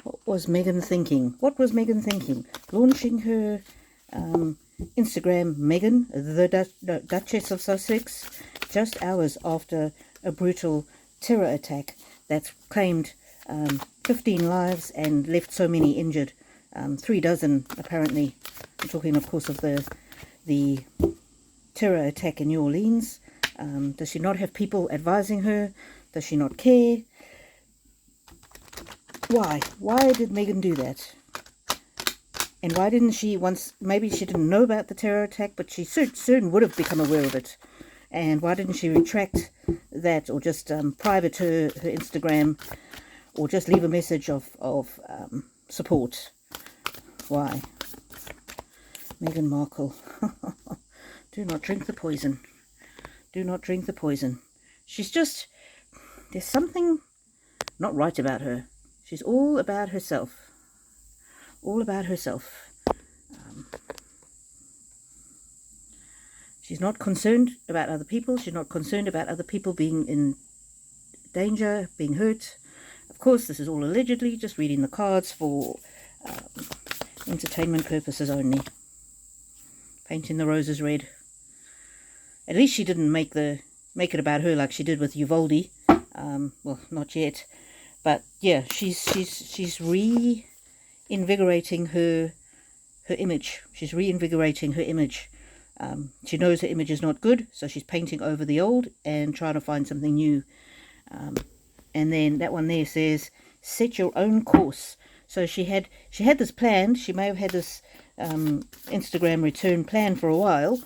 What was Meghan thinking? What was Meghan thinking? Launching her Instagram, Meghan, the Duchess of Sussex, just hours after a brutal terror attack that's claimed 15 lives and left so many injured, 3 dozen apparently. I'm talking, of course, of the terror attack in New Orleans. Does she not have people advising her? Does she not care? Why? Why did Meghan do that? And why didn't she maybe she didn't know about the terror attack, but she soon would have become aware of it. And why didn't she retract that, or just private her Instagram, or just leave a message of support? Why? Meghan Markle. Do not drink the poison. Do not drink the poison. She's just, there's something not right about her. She's all about herself. All about herself. She's not concerned about other people. She's not concerned about other people being in danger, being hurt. Of course, this is all allegedly, just reading the cards for entertainment purposes only. Painting the roses red. At least she didn't make it about her like she did with Uvalde. Well, not yet. But yeah, she's reinvigorating her image. She's reinvigorating her image. She knows her image is not good, so she's painting over the old and trying to find something new. And then that one there says, set your own course. So she had this plan. She may have had this Instagram return plan for a while,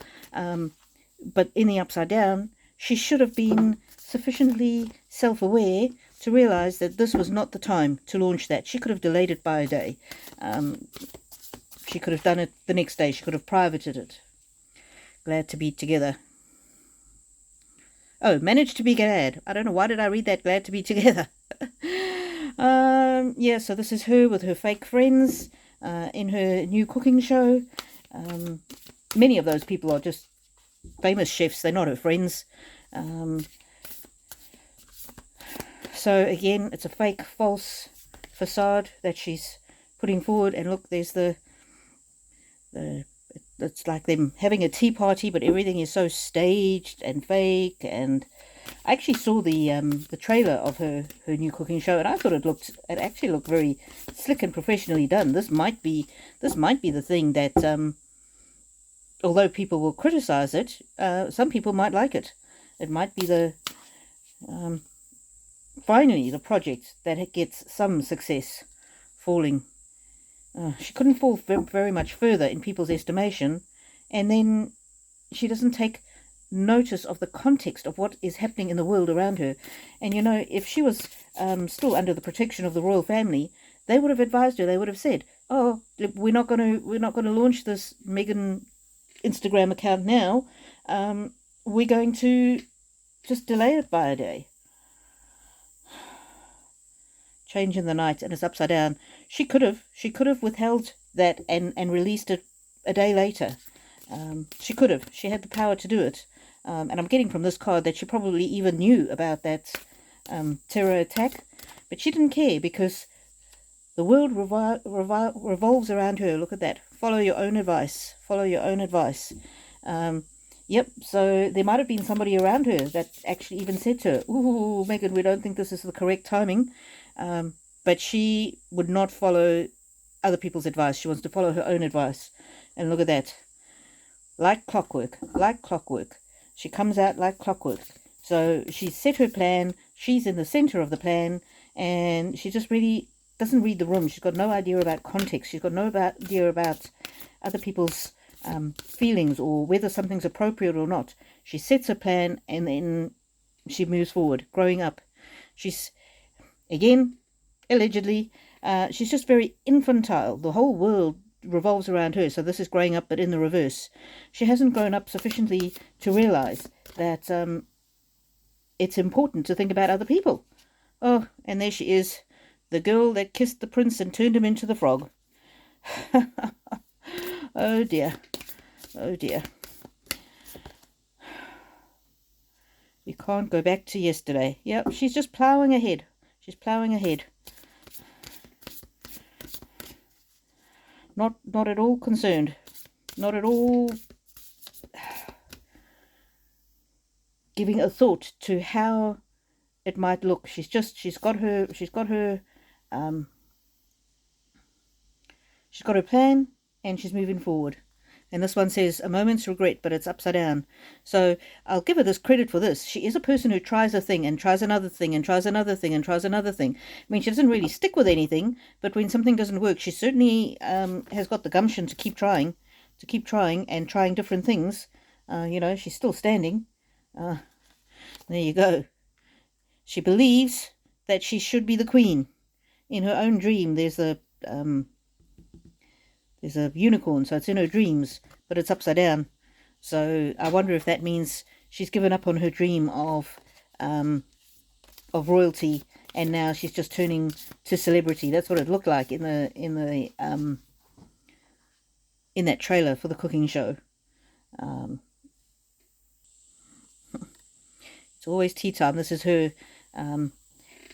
but in the upside down, she should have been sufficiently self-aware to realize that this was not the time to launch that. She could have delayed it by a day. She could have done it the next day. She could have privated it. Glad to be together. Oh, managed to be glad. I don't know, why did I read that? Glad to be together. Yeah, so this is her with her fake friends in her new cooking show. Many of those people are just famous chefs. They're not her friends. So again, it's a fake, false facade that she's putting forward. And look, there's it's like them having a tea party, but everything is so staged and fake. And I actually saw the trailer of her new cooking show, and I thought it actually looked very slick and professionally done. This might be the thing that although people will criticize it, some people might like it. It might be the finally the project that gets some success falling. She couldn't fall very much further in people's estimation, and then she doesn't take notice of the context of what is happening in the world around her. And you know, if she was still under the protection of the royal family, they would have advised her. They would have said, "Oh, we're not going to launch this Meghan Instagram account now. We're going to just delay it by a day." Change in the night, and it's upside down. She could have withheld that and released it a day later. She could have. She had the power to do it. And I'm getting from this card that she probably even knew about that terror attack, but she didn't care because the world revolves around her. Look at that. Follow your own advice. Follow your own advice. Yep, so there might have been somebody around her that actually even said to her, "Ooh, Meghan, we don't think this is the correct timing." But she would not follow other people's advice. She wants to follow her own advice. And look at that. Like clockwork. Like clockwork. She comes out like clockwork. So she's set her plan. She's in the center of the plan. And she just really doesn't read the room. She's got no idea about context. She's got no idea about other people's feelings or whether something's appropriate or not. She sets a plan and then she moves forward, growing up. She's, again, allegedly, she's just very infantile. The whole world revolves around her, so this is growing up, but in the reverse. She hasn't grown up sufficiently to realize that it's important to think about other people. Oh, and there she is, the girl that kissed the prince and turned him into the frog. Oh dear. Oh dear. We can't go back to yesterday. Yep, she's just ploughing ahead. She's ploughing ahead. Not at all concerned. Not at all giving a thought to how it might look. She's got her plan, and she's moving forward. And this one says a moment's regret, but it's upside down. So I'll give her this credit for this. She is a person who tries a thing and tries another thing and tries another thing and tries another thing. I mean, she doesn't really stick with anything, but when something doesn't work, she certainly has got the gumption to keep trying and trying different things. You know, she's still standing. There you go. She believes that she should be the queen. In her own dream, there's a unicorn, so it's in her dreams, but it's upside down. So I wonder if that means she's given up on her dream of royalty, and now she's just turning to celebrity. That's what it looked like in that trailer for the cooking show. It's always tea time. This is her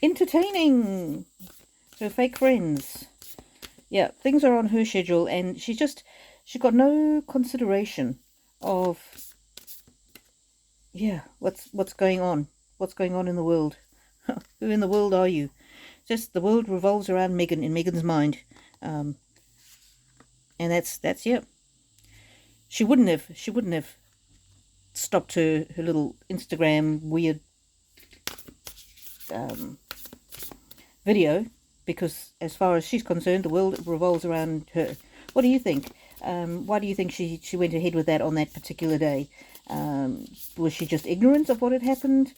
entertaining her fake friends. Yeah, things are on her schedule, and she's got no consideration of, yeah, what's going on in the world. Who in the world are you? Just the world revolves around Meghan, in Meghan's mind, and that's yeah. She wouldn't have stopped her little Instagram weird video, because as far as she's concerned, the world revolves around her. What do you think? Why do you think she went ahead with that on that particular day? Was she just ignorant of what had happened?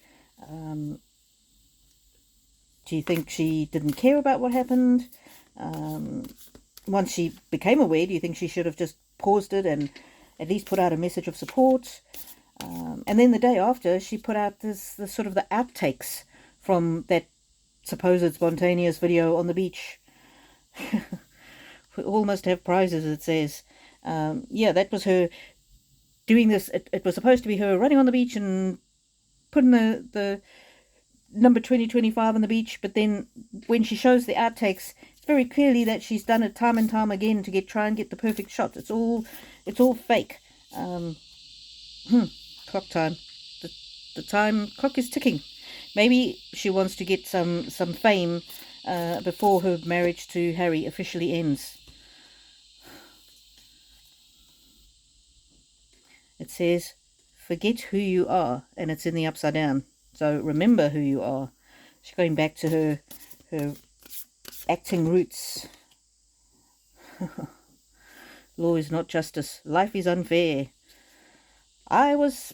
Do you think she didn't care about what happened? Once she became aware, do you think she should have just paused it and at least put out a message of support? And then the day after, she put out this sort of the outtakes from that supposed spontaneous video on the beach. We all must have prizes, it says. Yeah, that was her doing this. It was supposed to be her running on the beach and putting the number 2025 on the beach, but then when she shows the outtakes, it's very clearly that she's done it time and time again to try and get the perfect shot. It's all fake. Clock time. The time clock is ticking. Maybe she wants to get some fame before her marriage to Harry officially ends. It says, forget who you are, and it's in the upside down. So remember who you are. She's going back to her acting roots. Law is not justice. Life is unfair. I was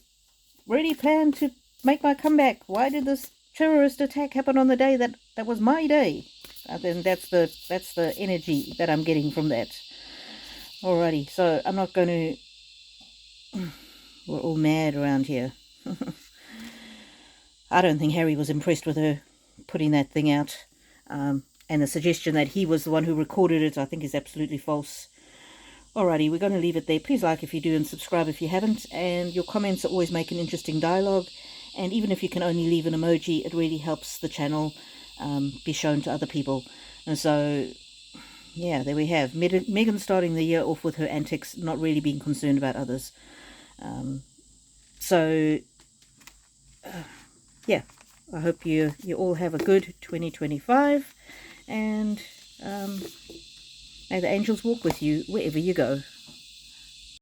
really planned to make my comeback. Why did this terrorist attack happen on the day that was my day? Then that's the energy that I'm getting from that. Alrighty, so I'm not going to... We're all mad around here. I don't think Harry was impressed with her putting that thing out. And the suggestion that he was the one who recorded it, I think, is absolutely false. Alrighty, we're going to leave it there. Please like if you do and subscribe if you haven't. And your comments always make an interesting dialogue. And even if you can only leave an emoji, it really helps the channel be shown to other people. And so, yeah, there we have. Meghan starting the year off with her antics, not really being concerned about others. Yeah, I hope you all have a good 2025. And may the angels walk with you wherever you go.